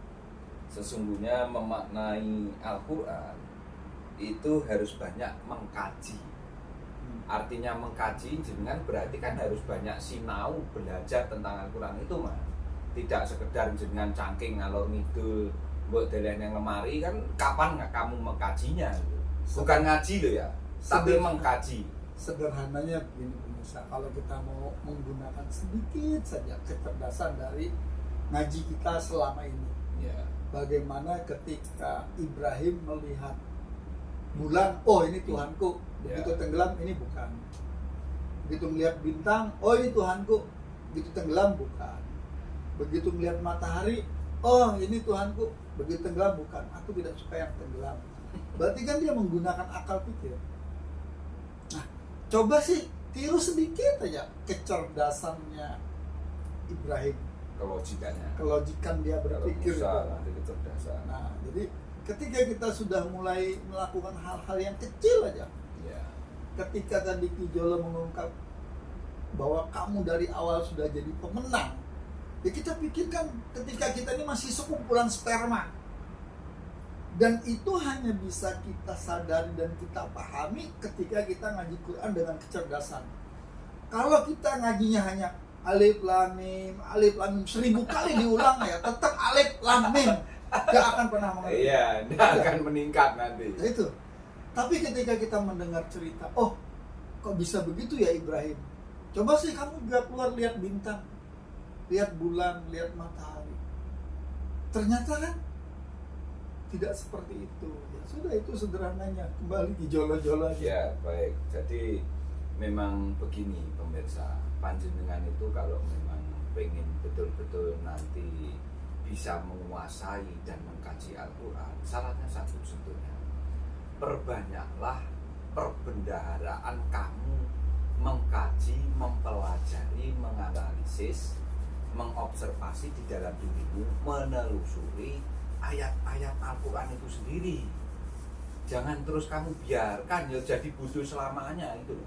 sesungguhnya memaknai Al-Quran itu harus banyak mengkaji. Artinya mengkaji jenengan berarti kan harus banyak sinau belajar tentang Al-Quran itu, Mas. Tidak sekedar jenengan cangking ngalor ngidul buat delen yang lemari, kan kapan nggak kamu mengkajinya gitu. Bukan ngaji loh ya, tapi Sederhana. mengkaji. Sederhananya begini pemirsa, kalau kita mau menggunakan sedikit saja kecerdasan dari ngaji kita selama ini, Ya. bagaimana ketika Ibrahim melihat bulan, oh ini Tuhanku, begitu Ya. tenggelam ini bukan. Begitu melihat bintang, oh ini Tuhanku, begitu tenggelam bukan. Begitu melihat matahari, oh ini Tuhanku, begitu tenggelam bukan. Aku tidak suka yang tenggelam. Berarti kan dia menggunakan akal pikir. Nah, coba sih tiru sedikit aja kecerdasannya Ibrahim, kelojikan dia berpikir. Nanti kecerdasan. Nah, jadi ketika kita sudah mulai melakukan hal-hal yang kecil aja, Ya. ketika tadi Ki Jolo mengungkap bahwa kamu dari awal sudah jadi pemenang, ya kita pikirkan ketika kita ini masih sekumpulan sperma, dan itu hanya bisa kita sadari dan kita pahami ketika kita ngaji Quran dengan kecerdasan. Kalau kita ngajinya hanya alif lam mim 1000 kali diulang ya tetap alif lam mim, gak akan pernah mengerti. Iya, gak akan meningkat nanti. Nah, itu. Tapi ketika kita mendengar cerita, oh kok bisa begitu ya Ibrahim? Coba sih kamu juga keluar lihat bintang, lihat bulan, lihat matahari. Ternyata kan tidak seperti itu. Ya sudah, itu sederhananya. Kembali di jolo-jolo aja. Ya, baik. Jadi memang begini pemirsa, panjenengan itu kalau memang pengen betul-betul nanti bisa menguasai dan mengkaji Al-Quran, syaratnya satu sebetulnya. Perbanyaklah perbendaharaan kamu mengkaji, mempelajari, menganalisis, mengobservasi di dalam dirimu, menelusuri ayat-ayat Al-Quran itu sendiri. Jangan terus kamu biarkan ya jadi bodoh selamanya itu.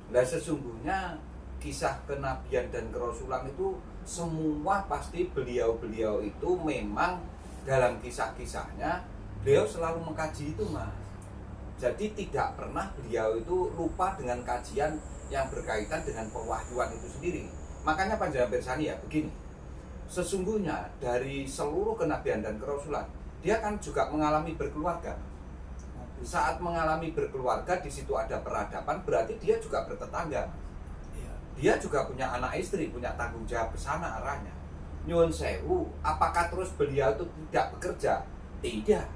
Nah, sesungguhnya kisah kenabian dan kerasulan itu semua pasti beliau-beliau itu memang dalam kisah-kisahnya beliau selalu mengkaji itu, Mas. Jadi tidak pernah beliau itu lupa dengan kajian yang berkaitan dengan pewahyuan itu sendiri. Makanya Panjenengan Pirsani ya begini, sesungguhnya dari seluruh kenabian dan kerasulan dia kan juga mengalami berkeluarga. Saat mengalami berkeluarga, di situ ada peradaban, berarti dia juga bertetangga. Dia juga punya anak istri, punya tanggung jawab ke sana arahnya. Nyuwun sewu, apakah terus beliau itu tidak bekerja? Tidak.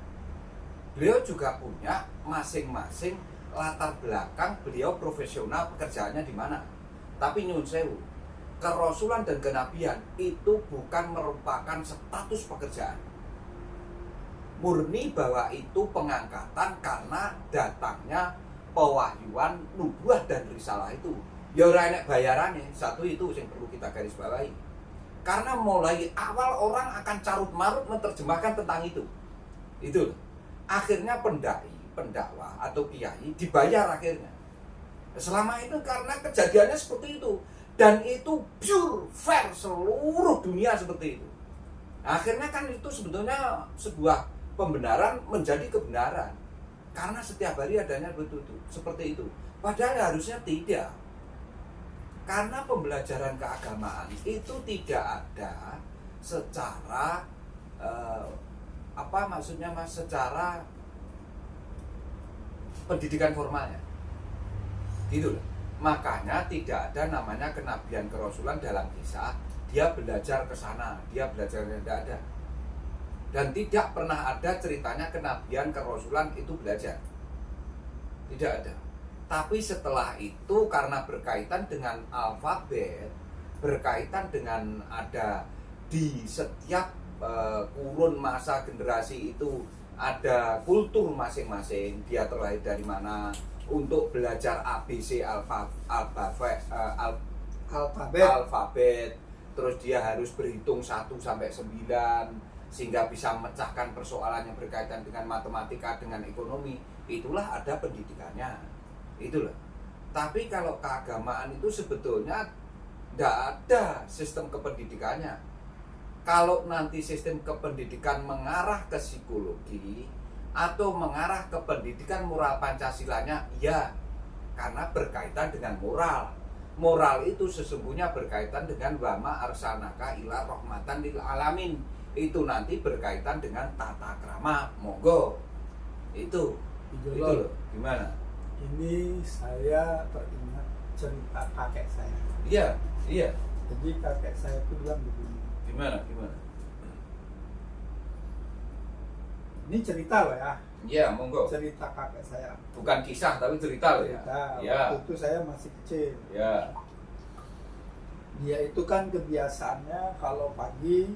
Beliau juga punya masing-masing latar belakang, beliau profesional, pekerjaannya di mana. Tapi nyuwun sewu, kerasulan dan kenabian itu bukan merupakan status pekerjaan. Murni bahwa itu pengangkatan karena datangnya pewahyuan, nubuah dan risalah itu. Ya ora enek bayarannya. Satu itu yang perlu kita garis bawahi. Karena mulai awal orang akan carut marut menerjemahkan tentang itu. Itu. Akhirnya pendai, pendakwah atau kiai dibayar akhirnya. Selama itu karena kejadiannya seperti itu, dan itu pure fair seluruh dunia seperti itu. Akhirnya kan itu sebetulnya sebuah pembenaran menjadi kebenaran. Karena setiap hari adanya betul seperti itu. Padahal harusnya tidak. Karena pembelajaran keagamaan itu tidak ada secara apa maksudnya Mas, secara pendidikan formalnya. Gitu loh. Makanya tidak ada namanya kenabian kerasulan dalam kisah. Dia belajar ke sana, dia belajar, tidak ada. Dan tidak pernah ada ceritanya kenabian kerasulan itu belajar. Tidak ada. Tapi setelah itu karena berkaitan dengan alfabet, berkaitan dengan ada di setiap kurun masa generasi itu ada kultur masing-masing, dia terlahir dari mana, untuk belajar ABC alfabet, terus dia harus berhitung 1 sampai 9 sehingga bisa memecahkan persoalan yang berkaitan dengan matematika, dengan ekonomi. Itulah ada pendidikannya. Itulah. Tapi kalau keagamaan itu sebetulnya tidak ada sistem kependidikannya. Kalau nanti sistem kependidikan mengarah ke psikologi atau mengarah ke pendidikan moral Pancasilanya, ya, karena berkaitan dengan moral. Moral itu sesungguhnya berkaitan dengan wama arsalnaka ila rahmatan lil alamin. Itu nanti berkaitan dengan tata krama. Monggo. Itu loh. Gimana? Ini saya teringat cerita kakek saya. Iya. Jadi kakek saya itu bilang begini. Gimana? Ini cerita loh ya. Iya, monggo. Cerita kakek saya. Bukan kisah tapi cerita loh ya. Iya. Waktu itu saya masih kecil. Ya. Dia itu kan kebiasaannya kalau pagi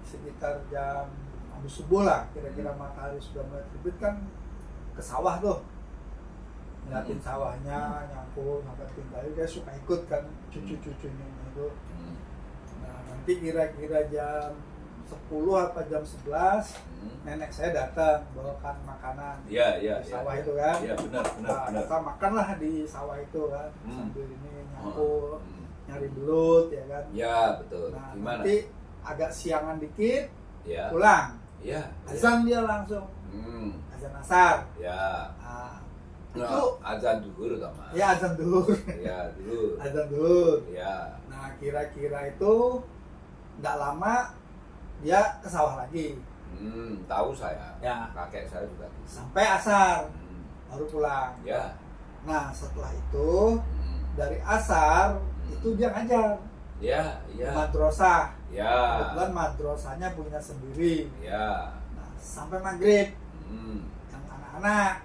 sekitar jam habis subuh lah, kira-kira matahari sudah mulai terbit kan ke sawah tuh. ngeliatin sawahnya nyangkul sampai tinggal, dia suka ikut kan cucu-cucunya itu. Nah nanti kira-kira jam 10 apa jam 11 nenek saya datang bawakan makanan di sawah itu kan. Iya, benar. Kita makanlah di sawah itu kan sambil ini nyangkul nyari belut ya kan. Ya betul. Nah Gimana? nanti agak siangan dikit Ya. pulang Ya. azan dia langsung azan asar. Ya. Nah, Nah, itu azan duhur toh, Mas. ya azan duhur. Ya, dulu. Azan duhur. Ya. Nah kira-kira itu nggak lama dia ke sawah lagi Tahu saya. ya Kakek saya juga gitu. sampai asar baru pulang. Ya. Nah setelah itu dari asar itu dia ngajar Ya, di ya. madrasah. Ya. Kebetulan madrasahnya punya sendiri. Ya. Nah sampai maghrib Hmm. yang anak-anak.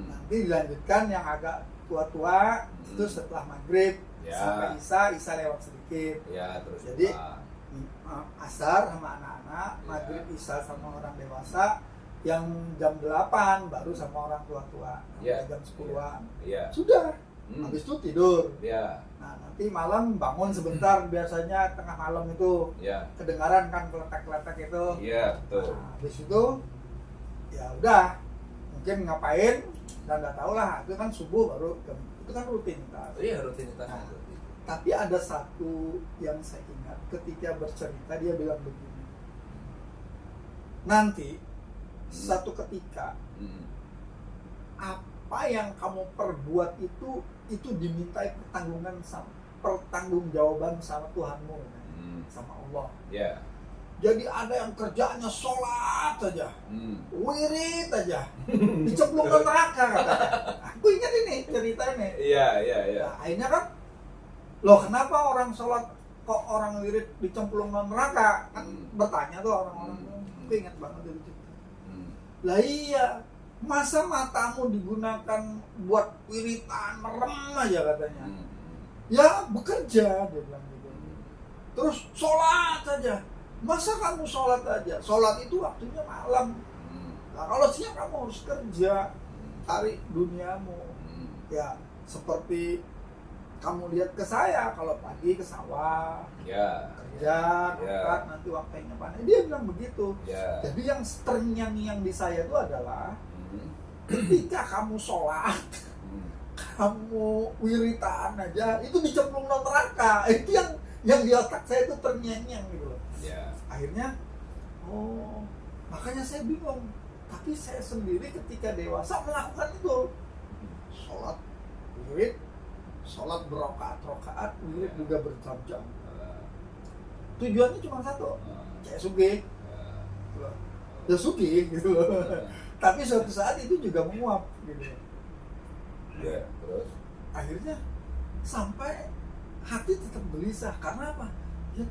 Nanti dilanjutkan yang agak tua-tua itu setelah maghrib Ya. sampai isya lewat sedikit. Ya, terus Jadi pulang. asar sama anak-anak, Ya. maghrib isya sama orang dewasa, yang jam 8 baru sama orang tua-tua, Ya. jam 10-an. Ya. Sudah, habis itu tidur. Ya. Nah nanti malam bangun sebentar, biasanya tengah malam itu Ya. kedengaran kan keletak-keletak itu. Iya, betul. Nah, habis itu ya udah mungkin ngapain dan nggak tahu lah, itu kan subuh baru itu kan rutinitas. Iya, rutinitas Nah, seperti itu. tapi ada satu yang saya ingat ketika bercerita, dia bilang begini, nanti satu ketika apa yang kamu perbuat itu dimintai pertanggungjawaban sama Tuhanmu, sama Allah. Ya. Jadi ada yang kerjaannya sholat aja, wirid aja, dicemplung ke neraka katanya. Aku ingat ini ceritanya. Iya. Nah, akhirnya kan, loh kenapa orang sholat kok orang wirid dicemplung ke neraka? Kan bertanya tuh orang-orang. Aku ingat banget itu cerita. Lah iya, masa matamu digunakan buat wiritan merem aja katanya. Ya bekerja, dia bilang gitu. Terus sholat aja. Masa kamu sholat aja? Sholat itu waktunya malam. Nah kalau siang kamu harus kerja, cari duniamu. Ya seperti kamu lihat ke saya, kalau pagi ke sawah, kerja, angkat, nanti waktunya panen. Dia bilang begitu. Jadi yang terngiang-ngiang di saya itu adalah ketika kamu sholat, kamu wiritan aja, itu dicemplung neraka. Itu yang di otak saya itu terngiang-ngiang gitu loh. Akhirnya, makanya saya bingung. Tapi saya sendiri ketika dewasa melakukan itu, sholat wirid, sholat berokaat-rokaat, wirid juga berjam-jam. Tujuannya cuma satu, kayak sugih, ya sugih gitu loh. Tapi suatu saat itu juga menguap gitu. Ya, terus Akhirnya sampai hati tetap gelisah. Karena apa? Ya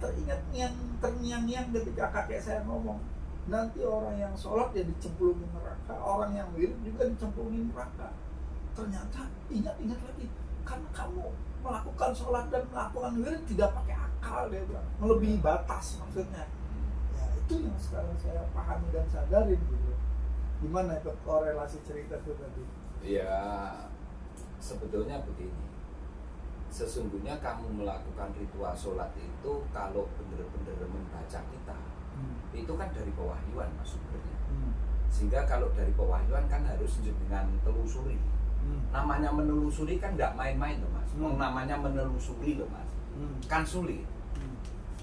terngiang-ngiang ketika kakek saya ngomong, nanti orang yang sholat ya dicemplungin neraka, orang yang wirid juga dicemplungin neraka. Ternyata ingat-ingat lagi, karena kamu melakukan sholat dan melakukan wirid tidak pakai akal, dia bilang, melebihi batas maksudnya. Ya itu yang sekarang saya pahami dan sadarin gitu. Gimana itu korelasi cerita itu tadi? ya sebetulnya begini. Sesungguhnya kamu melakukan ritual sholat itu kalau benar-benar membaca kitab, itu kan dari pewahyuan mas sumbernya. Sehingga kalau dari pewahyuan kan harus dengan telusuri. Namanya menelusuri kan nggak main-main loh mas. Namanya menelusuri loh mas, kan sulit.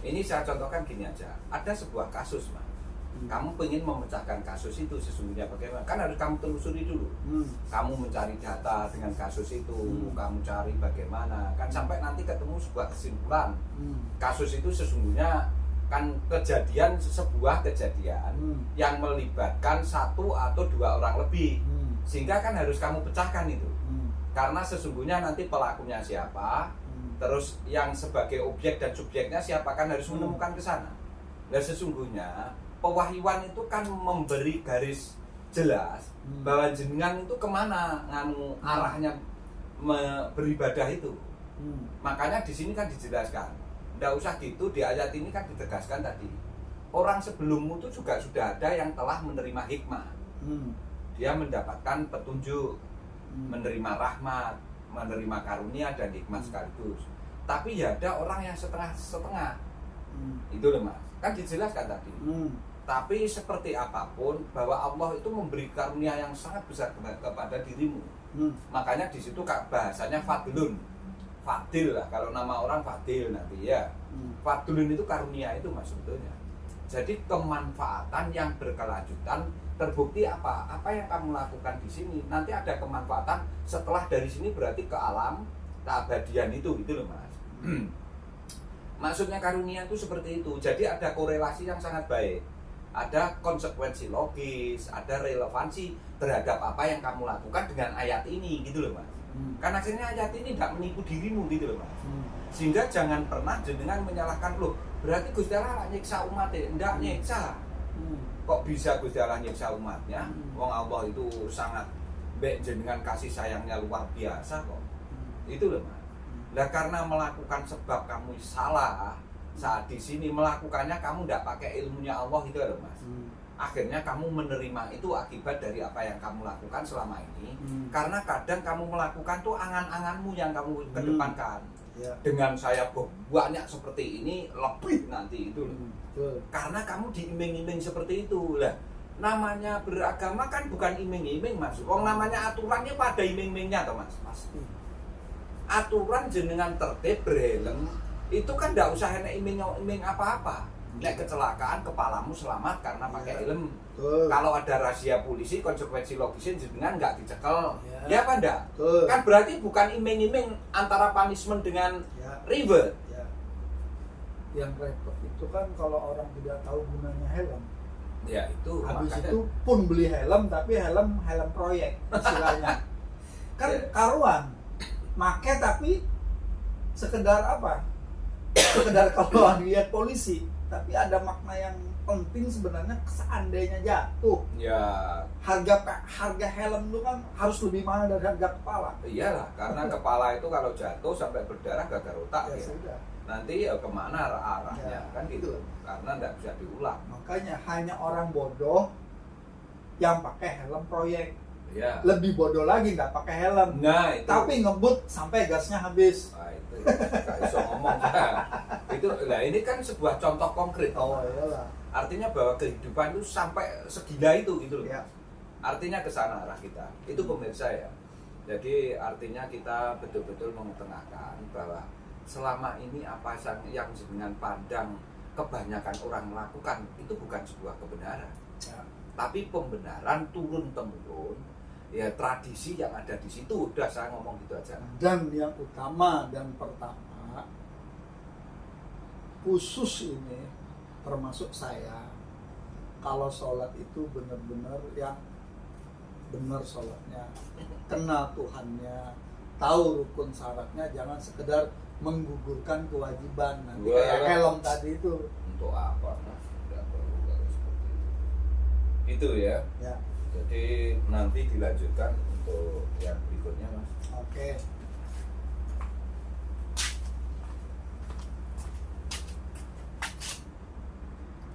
Ini saya contohkan gini aja. Ada sebuah kasus mas, kamu pengen memecahkan kasus itu sesungguhnya bagaimana? Kan harus kamu telusuri dulu. Kamu mencari data dengan kasus itu, kamu cari bagaimana, kan sampai nanti ketemu sebuah kesimpulan. Kasus itu sesungguhnya kan sebuah kejadian yang melibatkan satu atau dua orang lebih. Sehingga kan harus kamu pecahkan itu. Karena sesungguhnya nanti pelakunya siapa, terus yang sebagai objek dan subjeknya siapa, kan harus menemukan ke sana. Dan sesungguhnya pewahyuan itu kan memberi garis jelas bahwa jenengan itu kemana arahnya beribadah itu. Makanya di sini kan dijelaskan. Nggak usah gitu, di ayat ini kan ditegaskan tadi. Orang sebelummu itu juga sudah ada yang telah menerima hikmah. Dia mendapatkan petunjuk. menerima rahmat, menerima karunia dan hikmat sekaligus. Tapi ya ada orang yang setengah-setengah. Itu loh Mas, kan dijelaskan tadi. Tapi seperti apapun bahwa Allah itu memberi karunia yang sangat besar kepada dirimu. Makanya di situ bahasanya fadlun, fadil lah, kalau nama orang fadil nanti ya. Fadlun itu karunia itu Mas sebetulnya. Jadi kemanfaatan yang berkelanjutan, terbukti apa yang kamu lakukan di sini nanti ada kemanfaatan setelah dari sini, berarti ke alam keabadian itu loh Mas. Maksudnya karunia itu seperti itu. Jadi ada korelasi yang sangat baik, ada konsekuensi logis, ada relevansi terhadap apa yang kamu lakukan dengan ayat ini gitu loh Mas. Karena akhirnya ayat ini tidak menipu dirimu gitu loh Mas. Sehingga jangan pernah jenengan menyalahkan, loh berarti Gusti Allah nyiksa umatnya. Enggak nyiksa. Kok bisa Gusti Allah nyiksa umatnya? Wong Allah itu sangat baik, jenengan kasih sayangnya luar biasa kok. Itu loh Mas. Lah karena melakukan sebab kamu salah saat di sini melakukannya, kamu tidak pakai ilmunya Allah itu loh Mas. Akhirnya kamu menerima itu akibat dari apa yang kamu lakukan selama ini. Karena kadang kamu melakukan tuh angan-anganmu yang kamu kedepankan. Dengan saya banyak seperti ini lebih nanti itu loh. Karena kamu diiming-iming seperti itu lah. Namanya beragama kan bukan iming-iming Mas. Wong namanya aturannya pada iming-imingnya toh Mas. Pasti. Aturan jenengan tertib berhelm itu kan tidak usah enak iming-iming apa-apa. Nek kecelakaan kepalamu selamat karena pakai helm. Kalau ada razia polisi, konsekuensi logisnya jenengan nggak dicekel. Ya apa enggak? Kan berarti bukan iming-iming antara punishment dengan reward. Yang repot itu kan kalau orang tidak tahu gunanya helm. Ya itu. Habis makanya itu pun beli helm, tapi helm proyek istilahnya. Kan karuan. Make tapi sekedar apa? Sekedar kalau dilihat polisi. Tapi ada makna yang penting sebenarnya, seandainya jatuh. Ya. Harga helm itu kan harus lebih mahal dari harga kepala. Iyalah, karena kepala itu kalau jatuh sampai berdarah gagal otak ya. Sudah. Nanti ya kemana arahnya kan gitu. Karena tidak bisa diulang. Makanya hanya orang bodoh yang pakai helm proyek. Ya. Lebih bodoh lagi nggak pakai helm. Nah itu. Tapi ngebut sampai gasnya habis. Nah, itu nggak bisa ngomong. Itu lah, ini kan sebuah contoh konkret. Oh iyalah. Artinya bahwa kehidupan itu sampai segila itu gitu loh. Ya. Artinya ke sana arah kita. Itu pemirsa ya. Jadi artinya kita betul-betul mengetengahkan bahwa selama ini apa yang dengan pandang kebanyakan orang melakukan itu bukan sebuah kebenaran. Ya. Tapi pembenaran turun temurun. Ya tradisi yang ada di situ, udah saya ngomong gitu aja. Dan yang utama dan pertama, khusus ini termasuk saya, kalau sholat itu benar-benar yang benar sholatnya, kenal Tuhannya, tahu rukun syaratnya, jangan sekedar menggugurkan kewajiban. Nanti kayak helm tadi itu. Untuk apa Mas? Tidak perlu kalau seperti itu. Itu ya. Ya. Jadi nanti dilanjutkan untuk yang berikutnya Mas. Oke.